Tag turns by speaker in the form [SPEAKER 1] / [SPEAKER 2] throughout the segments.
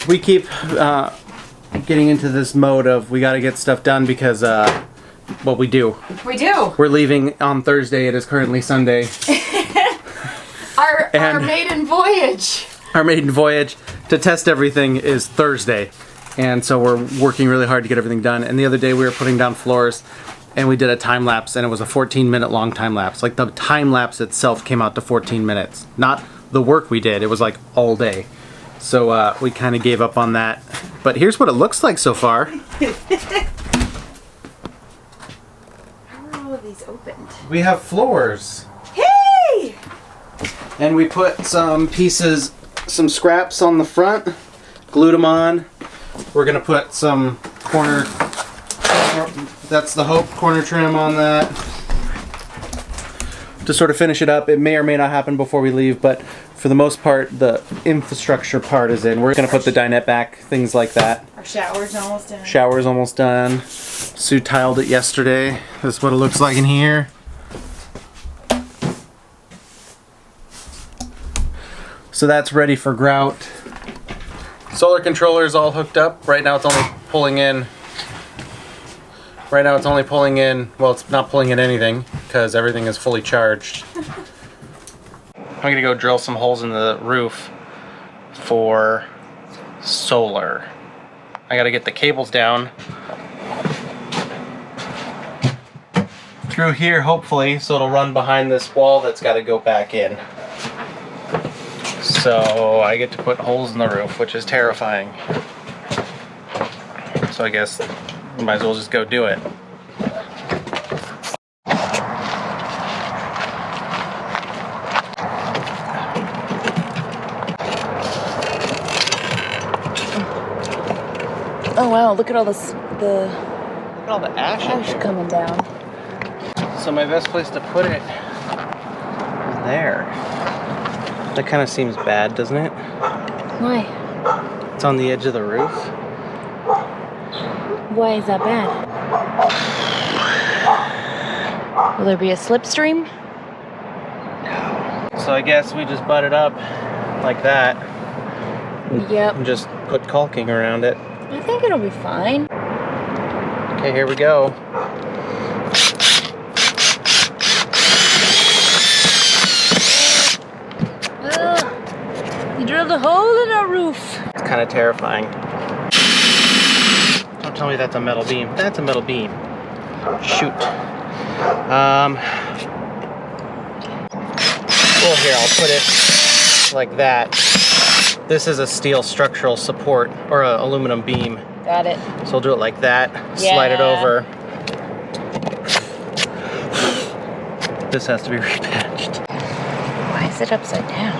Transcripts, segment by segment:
[SPEAKER 1] we keep getting into this mode of we got to get stuff done because, well, we do.
[SPEAKER 2] We do.
[SPEAKER 1] We're leaving on Thursday. It is currently Sunday.
[SPEAKER 2] Our maiden voyage.
[SPEAKER 1] Our maiden voyage to test everything is Thursday. And so we're working really hard to get everything done. And the other day we were putting down floors and we did a time lapse and it was a 14-minute long time lapse. Like the time lapse itself came out to 14 minutes. Not the work we did. It was like all day. So we kind of gave up on that. But here's what it looks like so far.
[SPEAKER 2] How are all of these opened?
[SPEAKER 1] We have floors.
[SPEAKER 2] Hey!
[SPEAKER 1] And we put some pieces, some scraps on the front, glued them on. We're going to put some corner, that's the Hope corner trim on that. To sort of finish it up. It may or may not happen before we leave, but for the most part, the infrastructure part is in. We're going to put the dinette back, things like that.
[SPEAKER 2] Our shower's almost done.
[SPEAKER 1] Shower's almost done. Sue tiled it yesterday. This is what it looks like in here. So that's ready for grout. Solar controller is all hooked up. Right now it's only pulling in. Well, it's not pulling in anything because everything is fully charged. I'm gonna go drill some holes in the roof for solar. I gotta get the cables down through here, hopefully, so it'll run behind this wall that's gotta go back in. So I get to put holes in the roof, which is terrifying. So I guess we might as well just go do it.
[SPEAKER 2] Oh wow, look at all this,
[SPEAKER 1] Look at all the ash in
[SPEAKER 2] ash
[SPEAKER 1] here.
[SPEAKER 2] coming down.
[SPEAKER 1] So my best place to put it is there. That kind of seems bad, doesn't it?
[SPEAKER 2] Why?
[SPEAKER 1] It's on the edge of the roof.
[SPEAKER 2] Why is that bad? Will there be a slipstream?
[SPEAKER 1] No. So I guess we just butt it up like that.
[SPEAKER 2] Yep.
[SPEAKER 1] And just put caulking around it.
[SPEAKER 2] I think it'll be fine.
[SPEAKER 1] Okay, here we go.
[SPEAKER 2] You drilled a hole in our roof.
[SPEAKER 1] It's kind of terrifying. Don't tell me that's a metal beam. That's a metal beam. Shoot. Well, here, I'll put it like that. This is a steel structural support, or an aluminum beam.
[SPEAKER 2] Got it.
[SPEAKER 1] So I'll do it like that,
[SPEAKER 2] Yeah.
[SPEAKER 1] slide it over. This has to be repatched.
[SPEAKER 2] Why is it upside down?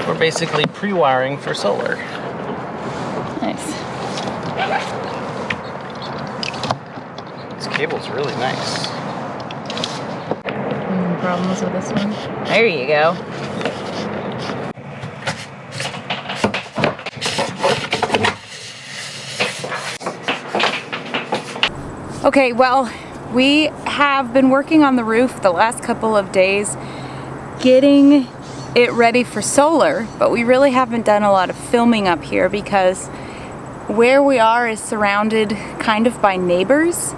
[SPEAKER 1] We're basically pre-wiring for solar.
[SPEAKER 2] Nice.
[SPEAKER 1] This cable's really nice.
[SPEAKER 2] Any problems with this one? There you go. Okay, well, we have been working on the roof the last couple of days, getting it ready for solar, but we really haven't done a lot of filming up here because where we are is surrounded kind of by neighbors,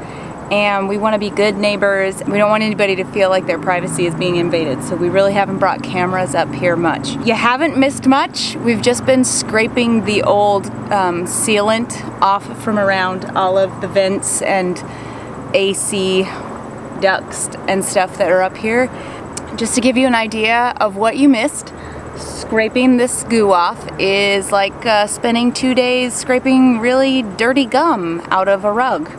[SPEAKER 2] and we want to be good neighbors. We don't want anybody to feel like their privacy is being invaded, so we really haven't brought cameras up here much. You haven't missed much. We've just been scraping the old sealant off from around all of the vents and AC ducts and stuff that are up here. Just to give you an idea of what you missed, scraping this goo off is like spending 2 days scraping really dirty gum out of a rug.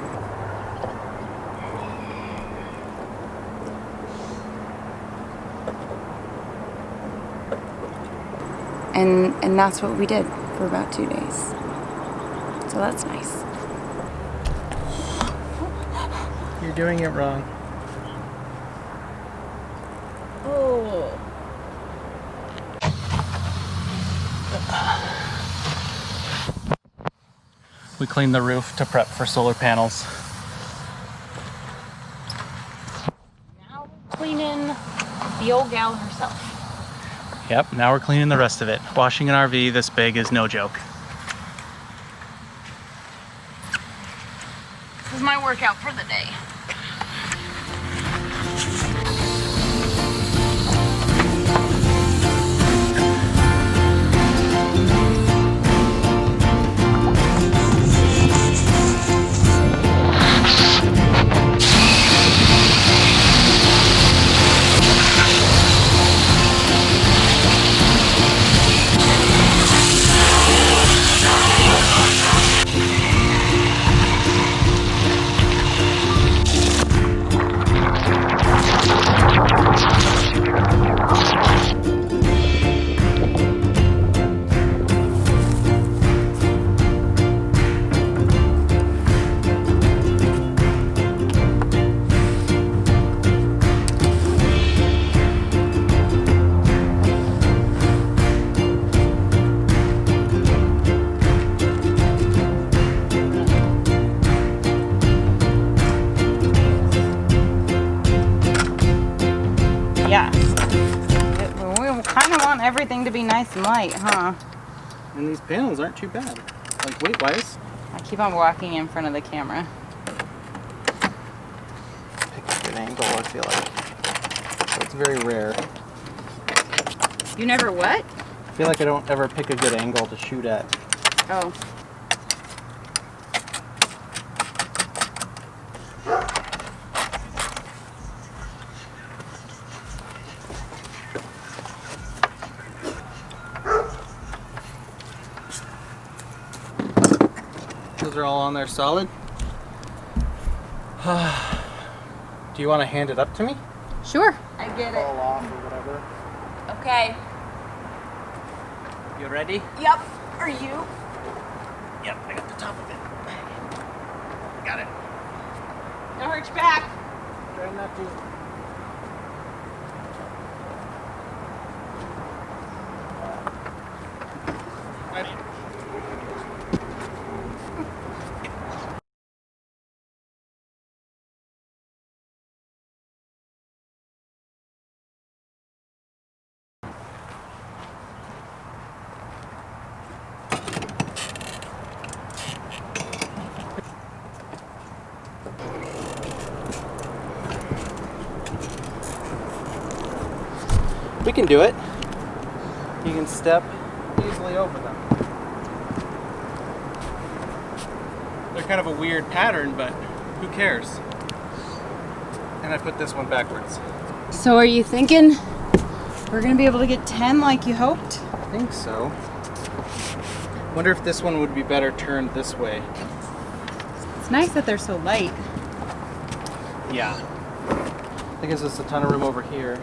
[SPEAKER 2] And that's what we did for about 2 days. So that's nice.
[SPEAKER 1] You're doing it wrong.
[SPEAKER 2] Oh.
[SPEAKER 1] we cleaned the roof to prep for solar panels.
[SPEAKER 2] Now we're cleaning the old gal herself.
[SPEAKER 1] Yep, now we're cleaning the rest of it. Washing an RV this big is no joke.
[SPEAKER 2] This is my workout for the day. Everything to be nice and light, huh?
[SPEAKER 1] And these panels aren't too bad, like weight-wise.
[SPEAKER 2] I keep on walking in front of the camera.
[SPEAKER 1] Pick a good angle, I feel like. So it's very rare.
[SPEAKER 2] You never what?
[SPEAKER 1] I feel like I don't ever pick a good angle to shoot at.
[SPEAKER 2] Oh.
[SPEAKER 1] Those are all on there solid. Do you want to hand it up to me?
[SPEAKER 2] Sure. I get it.
[SPEAKER 1] Fall off or whatever.
[SPEAKER 2] Okay.
[SPEAKER 1] You ready?
[SPEAKER 2] Yep. Are you?
[SPEAKER 1] Yep, I got the top of it. Got it.
[SPEAKER 2] Don't hurt your back.
[SPEAKER 1] Try not to. Ready? We can do it. You can step easily over them. They're kind of a weird pattern, but who cares? And I put this one backwards.
[SPEAKER 2] So are you thinking we're gonna be able to get 10 like you hoped?
[SPEAKER 1] I think so. Wonder if this one would be better turned this way.
[SPEAKER 2] It's nice that they're so light.
[SPEAKER 1] Yeah. That gives us a ton of room over here.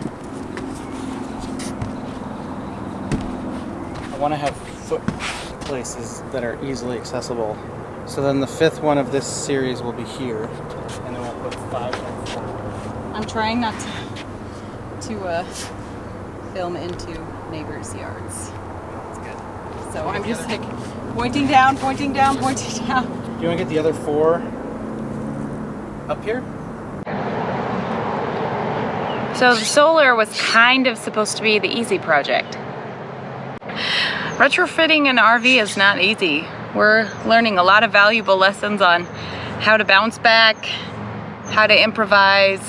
[SPEAKER 1] I want to have foot places that are easily accessible. So then the fifth one of this series will be here, and then we'll put 5 and 4.
[SPEAKER 2] I'm trying not to film into neighbors' yards.
[SPEAKER 1] That's good.
[SPEAKER 2] So I'm just like pointing down, pointing down, pointing down.
[SPEAKER 1] Do you want to get the other 4 up here?
[SPEAKER 2] So the solar was kind of supposed to be the easy project. Retrofitting an RV is not easy. We're learning a lot of valuable lessons on how to bounce back, how to improvise,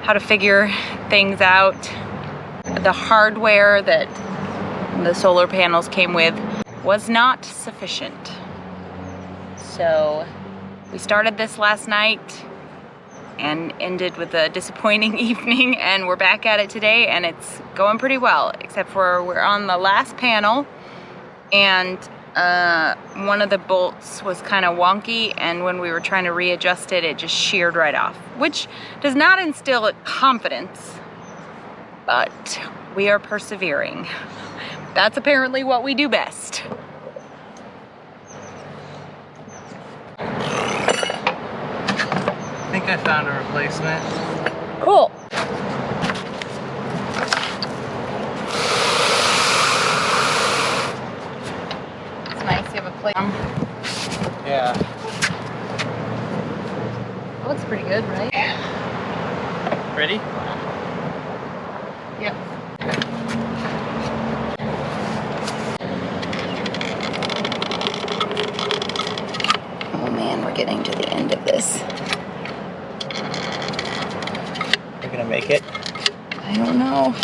[SPEAKER 2] how to figure things out. The hardware that the solar panels came with was not sufficient. So we started this last night and ended with a disappointing evening, and we're back at it today, and it's going pretty well, except for we're on the last panel, and one of the bolts was kind of wonky, and when we were trying to readjust it, it just sheared right off, which does not instill confidence, but we are persevering. That's apparently what we do best.
[SPEAKER 1] I think I found a replacement.
[SPEAKER 2] Cool. It's nice you have a plate.
[SPEAKER 1] Yeah.
[SPEAKER 2] Looks pretty good, right?
[SPEAKER 1] Ready?
[SPEAKER 2] Yep. Oh man, we're getting to the end of this.
[SPEAKER 1] You're gonna make it?
[SPEAKER 2] I don't know.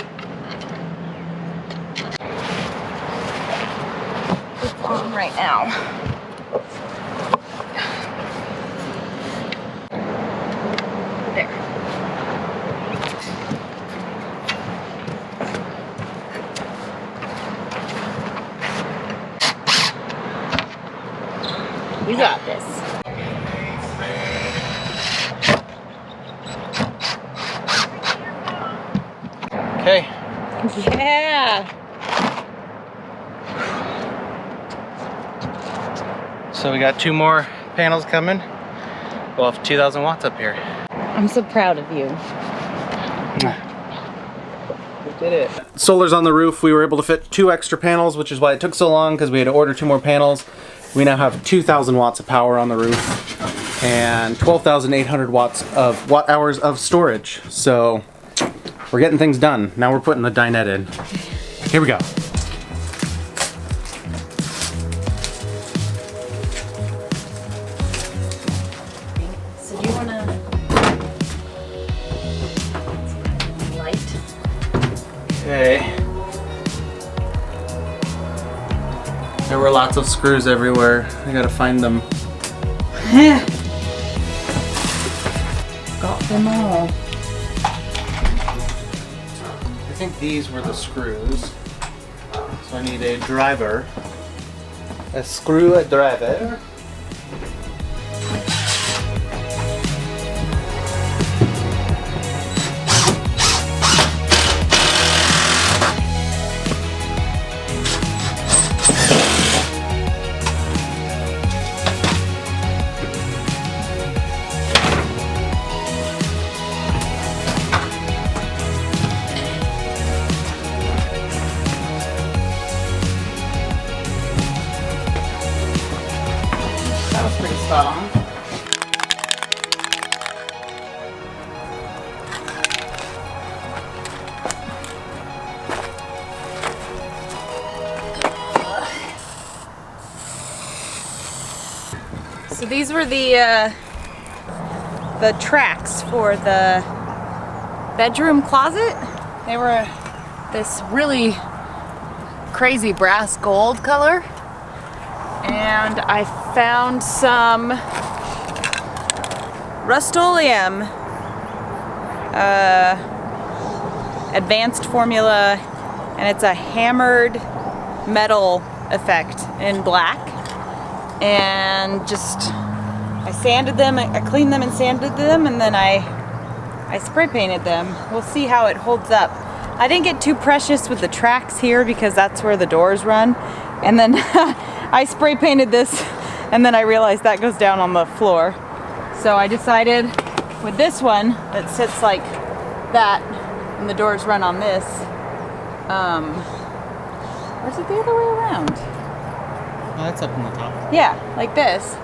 [SPEAKER 2] It's on right now. There. We got this.
[SPEAKER 1] Okay.
[SPEAKER 2] Yeah.
[SPEAKER 1] So we got 2 more panels coming. We'll have 2,000 watts up here.
[SPEAKER 2] I'm so proud of you.
[SPEAKER 1] We did it. Solar's on the roof. We were able to fit 2 extra panels, which is why it took so long, because we had to order 2 more panels. We now have 2,000 watts of power on the roof and 12,800 watts of watt hours of storage. So we're getting things done. Now we're putting the dinette in. Here we go.
[SPEAKER 2] So do you want to light?
[SPEAKER 1] Okay. There were lots of screws everywhere. I gotta find them.
[SPEAKER 2] Got them all.
[SPEAKER 1] I think these were the screws. So I need a driver. A screwdriver.
[SPEAKER 2] That was pretty spot on. So these were the tracks for the bedroom closet. They were this really crazy brass gold color. And I found some Rust-Oleum advanced formula, and it's a hammered metal effect in black. And just I sanded them, I cleaned them and sanded them, and then I spray painted them. We'll see how it holds up. I didn't get too precious with the tracks here because that's where the doors run. And then I spray painted this, and then I realized that goes down on the floor. So I decided with this one that sits like that and the doors run on this, or is it the other way around?
[SPEAKER 1] Oh, that's up on the top.
[SPEAKER 2] Yeah, like this.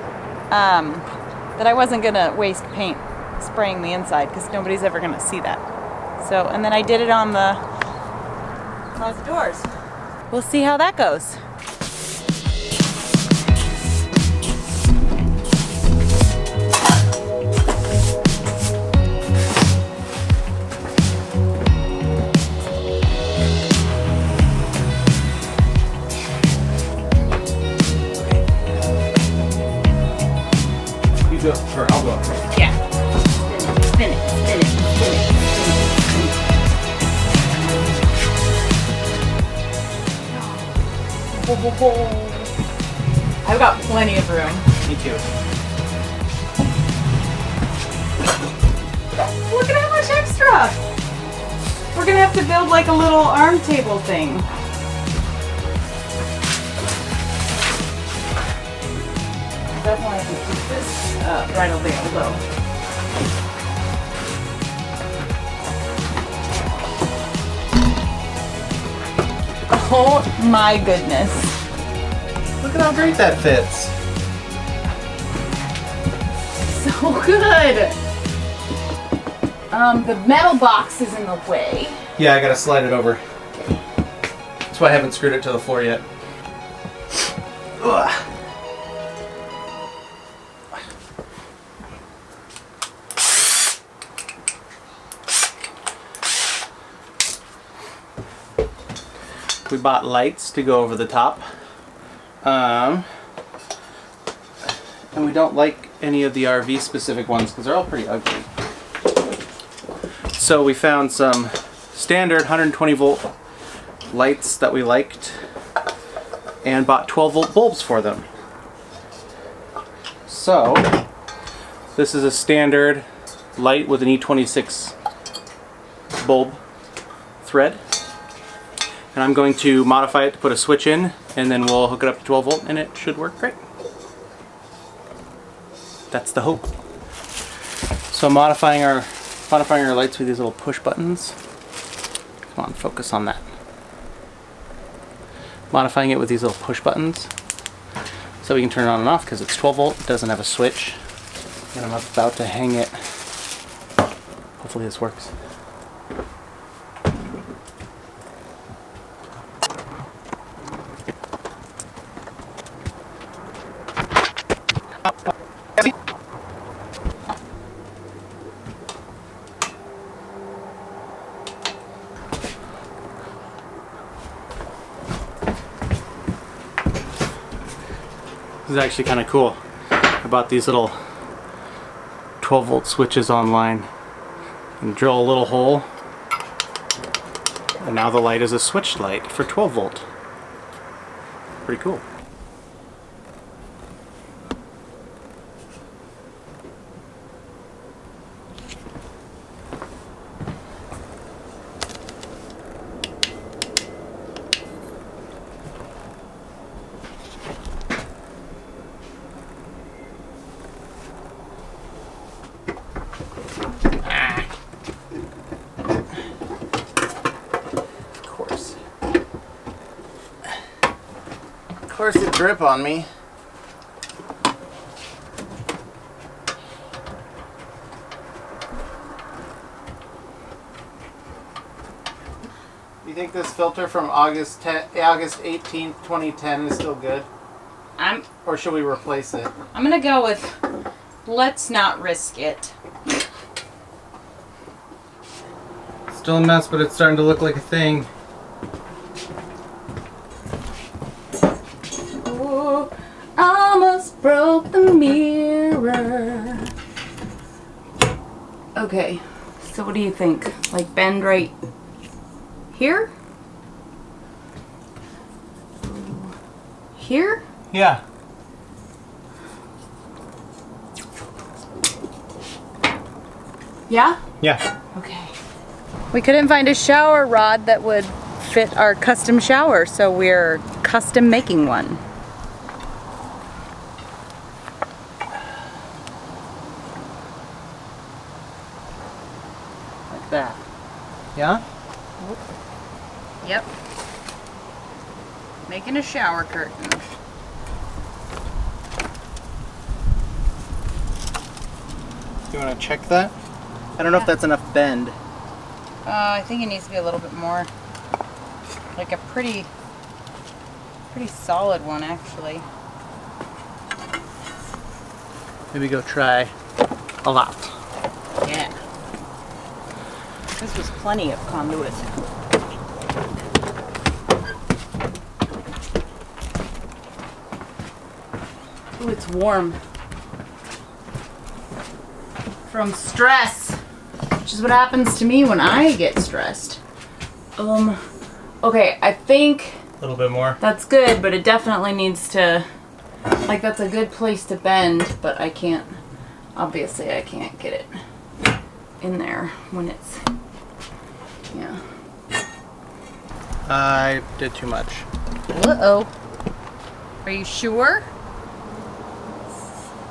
[SPEAKER 2] That I wasn't gonna waste paint spraying the inside because nobody's ever gonna see that. So, and then I did it on the closet doors. We'll see how that goes.
[SPEAKER 1] You go, or I'll go.
[SPEAKER 2] Yeah. Spin it, spin it, spin it, spin it. I've got plenty of room.
[SPEAKER 1] Me too.
[SPEAKER 2] Look at how much extra! We're gonna have to build like a little arm table thing. Definitely have to keep this right over there though. Oh my goodness.
[SPEAKER 1] Look at how great that fits.
[SPEAKER 2] so good. The metal box is in the way.
[SPEAKER 1] Yeah, I gotta slide it over. That's why I haven't screwed it to the floor yet. Ugh. We bought lights to go over the top. And we don't like any of the RV specific ones because they're all pretty ugly. So we found some standard 120 volt lights that we liked and bought 12 volt bulbs for them. So this is a standard light with an E26 bulb thread. And I'm going to modify it to put a switch in, and then we'll hook it up to 12 volt and it should work great. That's the hope. So modifying our lights with these little push buttons. Come on, focus on that. Modifying it with these little push buttons so we can turn it on and off because it's 12 volt, it doesn't have a switch. And I'm about to hang it. Hopefully this works. This is actually kind of cool. I bought these little 12 volt switches online and drill a little hole, and now the light is a switched light for 12 volt. Pretty cool. Of course it drip on me. You think this filter from August 18th, 2010 is still good? Or should we replace it?
[SPEAKER 2] I'm gonna go with let's not risk it.
[SPEAKER 1] Still a mess, but it's starting to look like a thing.
[SPEAKER 2] Oh, almost broke the mirror. Okay, so what do you think? Like bend right here? Here?
[SPEAKER 1] Yeah.
[SPEAKER 2] Yeah?
[SPEAKER 1] Yeah.
[SPEAKER 2] Okay. We couldn't find a shower rod that would fit our custom shower, so we're custom making one. Like that.
[SPEAKER 1] Yeah?
[SPEAKER 2] Yep. Making a shower curtain.
[SPEAKER 1] You want to check that? I don't know if that's enough bend.
[SPEAKER 2] I think it needs to be a little bit more, like a pretty solid one actually.
[SPEAKER 1] Maybe go try a lot.
[SPEAKER 2] Yeah. This was plenty of conduit. Ooh, it's warm. From stress. Which is what happens to me when I get stressed. Okay, I think
[SPEAKER 1] A little bit more.
[SPEAKER 2] that's good, but it definitely needs to, like that's a good place to bend, but I can't, obviously I can't get it in there when it's, yeah.
[SPEAKER 1] I did too much.
[SPEAKER 2] Uh-oh. Are you sure?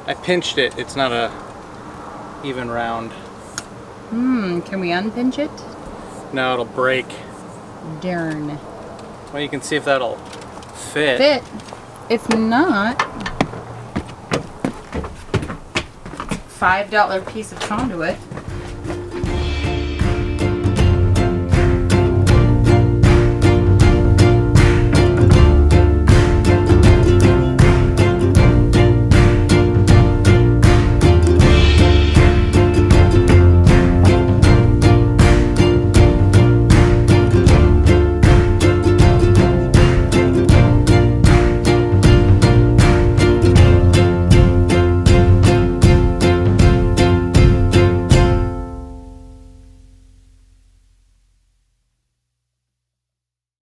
[SPEAKER 1] I pinched it. It's not a even round.
[SPEAKER 2] Can we unpinch it?
[SPEAKER 1] No, it'll break.
[SPEAKER 2] Darn.
[SPEAKER 1] Well, you can see if that'll fit.
[SPEAKER 2] Fit. If not, $5 piece of conduit.